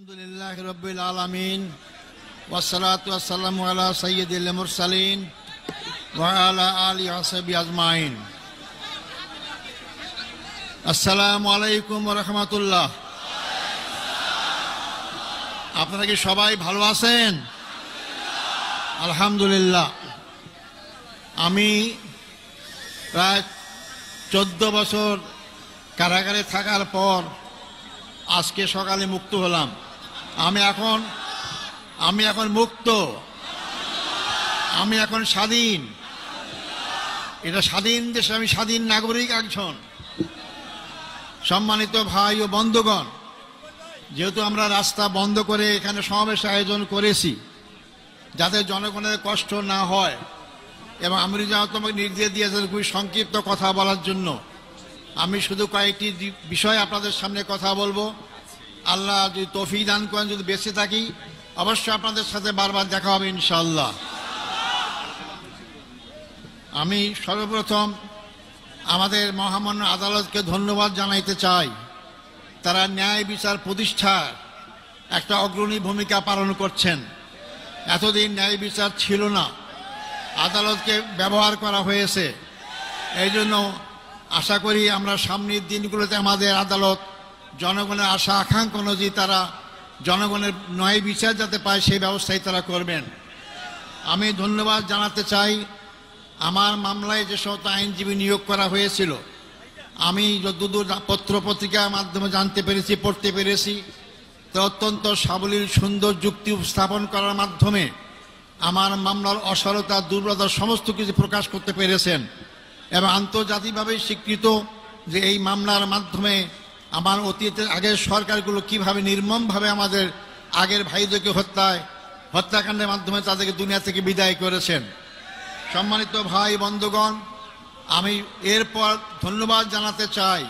আলহামদুলিল্লাহ রাব্বিল আলামিন ওয়াসসালাতু ওয়াসসালামু আলা সাইয়্যিদিল মুরসালিন ওয়া আলা আলিহি ওয়া সাহবিহি আজমাইন। আসসালামু আলাইকুম ওয়া রাহমাতুল্লাহ। আপনারা কি সবাই ভালো আছেন? আলহামদুলিল্লাহ। আমি প্রায় 14 বছর কারাগারে থাকার পর আজকে সকালে মুক্ত হলাম। আমি এখন মুক্ত, আমি এখন স্বাধীন। এটা স্বাধীন দেশে আমি স্বাধীন নাগরিক একজন। সম্মানিত ভাই ও বন্ধুগণ, যেহেতু আমরা রাস্তা বন্ধ করে এখানে সমাবেশ আয়োজন করেছি যাতে জনগণের কষ্ট না হয়, এবং আমি তোমাকে নির্দেশ দিয়েছেন খুবই সংক্ষিপ্ত কথা বলার জন্য, আমি শুধু কয়েকটি বিষয় আপনাদের সামনে কথা বলবো। আল্লাহ যদি তৌফিক দান করেন, যদি বেঁচে থাকি অবশ্যই আপনাদের সাথে বারবার দেখা হবে ইনশাআল্লাহ। আমি সর্বপ্রথম আমাদের মহামান্য আদালতকে ধন্যবাদ জানাইতে চাই। তারা ন্যায় বিচার প্রতিষ্ঠার একটা অগ্রণী ভূমিকা পালন করছেন। এতদিন ন্যায় বিচার ছিল না, আদালতকে ব্যবহার করা হয়েছে। এই জন্য আশা করি আমরা সামনের দিনগুলোতে আমাদের আদালত জনগণের আশা আকাঙ্ক্ষা অনুযায়ী তারা জনগণের ন্যায় বিচার যাতে পায় সেই ব্যবস্থাই তারা করবেন। আমি ধন্যবাদ জানাতে চাই আমার মামলায় যে সমস্ত আইনজীবী নিয়োগ করা হয়েছিল, আমি যতদূর পত্র পত্রিকার মাধ্যমে জানতে পেরেছি, পড়তে পেরেছি, তো অত্যন্ত সাবলীল সুন্দর যুক্তি উপস্থাপন করার মাধ্যমে আমার মামলার অসারতা, দুর্বলতা সমস্ত কিছু প্রকাশ করতে পেরেছেন। এবং আন্তর্জাতিকভাবে স্বীকৃত যে এই মামলার মাধ্যমে আমার অতীতের আগের সরকারগুলো কিভাবে নির্মমভাবে আমাদের আগের ভাইদেরকে হত্যাকাণ্ডের মাধ্যমে তাদেরকে দুনিয়া থেকে বিদায় করেছেন। সম্মানিত ভাই বন্ধুগণ, আমি এরপর ধন্যবাদ জানাতে চাই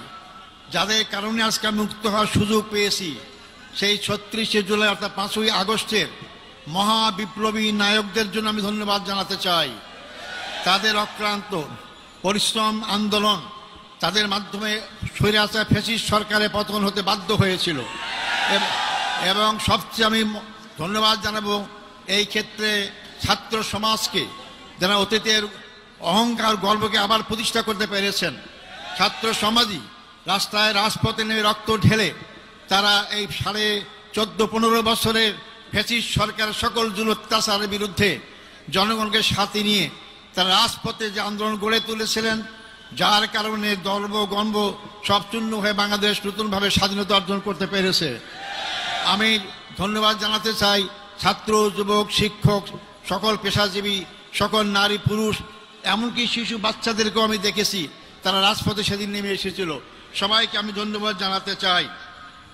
যাদের কারণে আজকে মুক্ত হওয়ার সুযোগ পেয়েছি। সেই 36শে জুলাই অর্থাৎ 5ই আগস্টের মহা বিপ্লবী নায়কদের জন্য আমি ধন্যবাদ জানাতে চাই। তাদের অক্লান্ত পরিশ্রম, আন্দোলন, তাদের মাধ্যমে স্বৈরাচার ফ্যাসিস্ট সরকারের পতন হতে বাধ্য হয়েছিল। এবং সবচেয়ে আমি ধন্যবাদ জানাবো এই ক্ষেত্রে ছাত্র সমাজকে, যারা অতীতের অহংকার গর্বকে আবার প্রতিষ্ঠা করতে পেরেছেন। ছাত্র সমাজই রাস্তায় রাজপথে নেমে রক্ত ঢেলে তারা এই 14.5 বছরের ফ্যাসিস্ট সরকারের সকল জুলুম অত্যাচারের বিরুদ্ধে জনগণকে সাথে নিয়ে তারা রাজপথে যে আন্দোলন গড়ে তুলেছিলেন, যার কারণে গর্ব গর্ব সব চূর্ণ হয়ে বাংলাদেশ নতুনভাবে স্বাধীনতা অর্জন করতে পেরেছে। আমি ধন্যবাদ জানাতে চাই ছাত্র, যুবক, শিক্ষক, সকল পেশাজীবী, সকল নারী পুরুষ, এমনকি শিশু বাচ্চাদেরকেও আমি দেখেছি তারা রাজপথে সেদিন নেমে এসেছিল। সবাইকে আমি ধন্যবাদ জানাতে চাই।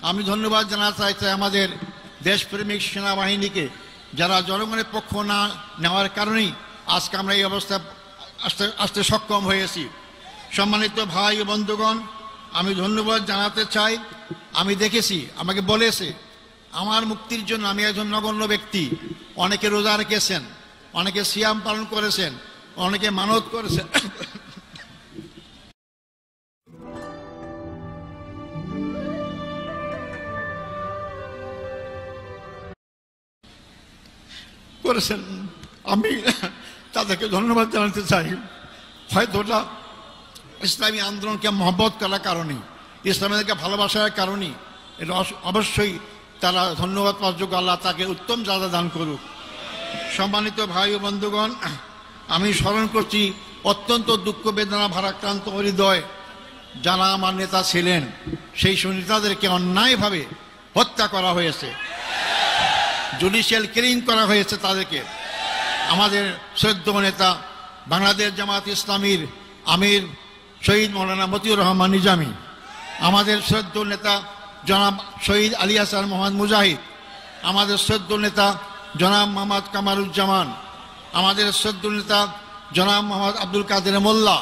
আমি ধন্যবাদ জানাতে চাই আমাদের দেশপ্রেমিক সেনাবাহিনীকে, যারা জনগণের পক্ষ না নেওয়ার কারণেই আজকে আমরা এই অবস্থা আসতে সক্ষম হয়েছি। সম্মানিত ভাই ও বন্ধুগণ, আমি ধন্যবাদ জানাতে চাই। আমি দেখেছি, আমাকে বলেছে আমার মুক্তির জন্য আমি একজন নগণ্য ব্যক্তি। অনেকে রোজা রেখেছেন, অনেকে সিয়াম পালন করেছেন, অনেকে মানত করেছেন। আমি তাদেরকে ধন্যবাদ জানাতে চাই। হয়তো ওটা ইসলামী আন্দোলনকে মহব্বত করার কারণে, ইসলামীদেরকে ভালোবাসার কারণে, এটা অবশ্যই তারা ধন্যবাদ পাওয়ার যোগ্য। আল্লাহ তাকে উত্তম যাজা দান করুক। সম্মানিত ভাই ও বন্ধুগণ, আমি স্মরণ করছি অত্যন্ত দুঃখ বেদনা ভারাক্রান্ত হৃদয় যারা আমার নেতা ছিলেন, সেই নেতাদেরকে অন্যায়ভাবে হত্যা করা হয়েছে, জুডিশিয়াল কিলিং করা হয়েছে তাদেরকে। আমাদের শ্রদ্ধেয় নেতা বাংলাদেশ জামাত ইসলামীর আমির শহীদ মৌলানা মতিউর রহমান নিজামী, আমাদের শ্রদ্ধেয় নেতা জনাব শহীদ আলী হাসান মোহাম্মদ মুজাহিদ, আমাদের শ্রদ্ধেয় নেতা জনাব মোহাম্মদ কামারুজ্জামান, আমাদের শ্রদ্ধেয় নেতা জনাব মোহাম্মদ আব্দুল কাদের মোল্লা,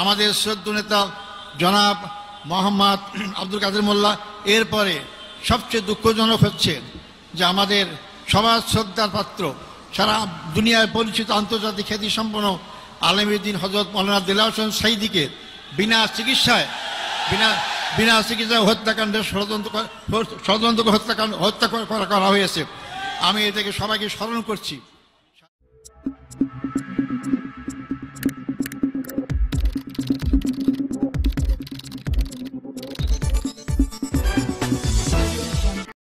আমাদের শ্রদ্ধেয় নেতা জনাব মোহাম্মদ আব্দুল কাদের মোল্লা। এরপরে সবচেয়ে দুঃখজনক হচ্ছে যে আমাদের সবার শ্রদ্ধার পাত্র, সারা দুনিয়ায় পরিচিত আন্তর্জাতিক খ্যাতিসম্পন্ন আলেমুদ্দিন হযরত মৌলানা দেলাওয়ার হোসেন সাঈদীকে বিনা চিকিৎসায়, বিনা চিকিৎসা হত্যাকাণ্ডের ষড়যন্ত্র হত্যা করা হয়েছে। আমি এটাকে সবাইকে স্মরণ করছি।